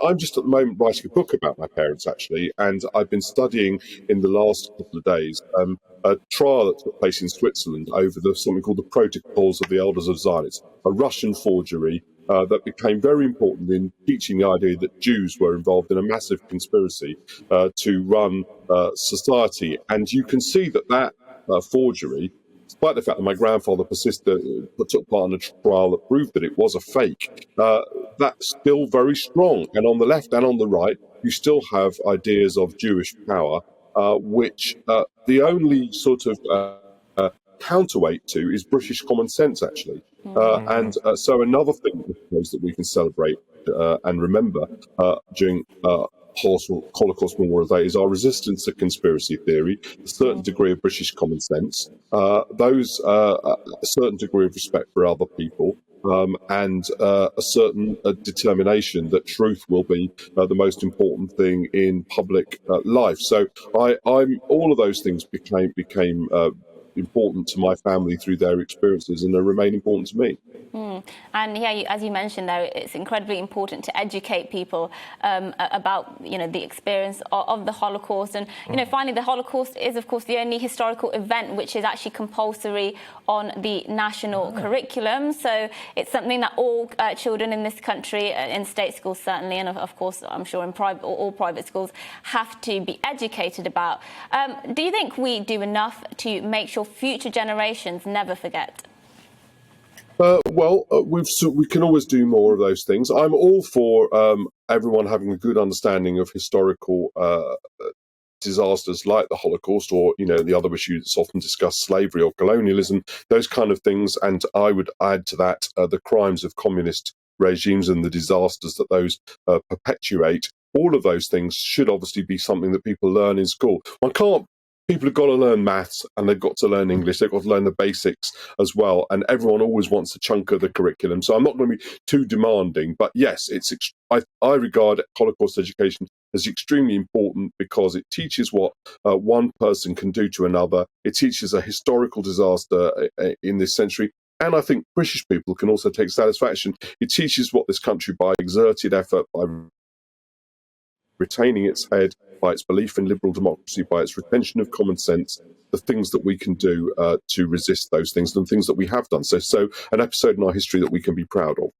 I'm just at the moment writing a book about my parents, actually, and I've been studying in the last couple of days a trial that took place in Switzerland over something called the Protocols of the Elders of Zion. It's a Russian forgery that became very important in teaching the idea that Jews were involved in a massive conspiracy to run society. And you can see that forgery, despite the fact that my grandfather took part in a trial that proved that it was a fake, that's still very strong. And on the left and on the right, you still have ideas of Jewish power, which the only sort of counterweight to is British common sense, actually. So another thing that we can celebrate and remember during Holocaust Memorial Day is our resistance to conspiracy theory, a certain degree of British common sense, a certain degree of respect for other people, and a certain determination that truth will be the most important thing in public life. So all of those things became important to my family through their experiences, and they remain important to me. And yeah, as you mentioned there, it's incredibly important to educate people about, the experience of the Holocaust. And, finally, the Holocaust is, of course, the only historical event which is actually compulsory on the national curriculum. So it's something that all children in this country, in state schools certainly, and of course, I'm sure in all private schools, have to be educated about. Do you think we do enough to make sure future generations never forget? We can always do more of those things. I'm all for everyone having a good understanding of historical disasters like the Holocaust, or the other issue that's often discussed, slavery or colonialism, those kind of things. And I would add to that the crimes of communist regimes and the disasters that those perpetuate. All of those things should obviously be something that people learn in school. People have got to learn maths, and they've got to learn English. They've got to learn the basics as well. And everyone always wants a chunk of the curriculum. So I'm not going to be too demanding. But yes, I regard Holocaust education as extremely important because it teaches what one person can do to another. It teaches a historical disaster in this century. And I think British people can also take satisfaction. It teaches what this country, by exerted effort, by retaining its head, by its belief in liberal democracy, by its retention of common sense, the things that we can do to resist those things, and things that we have done. So an episode in our history that we can be proud of.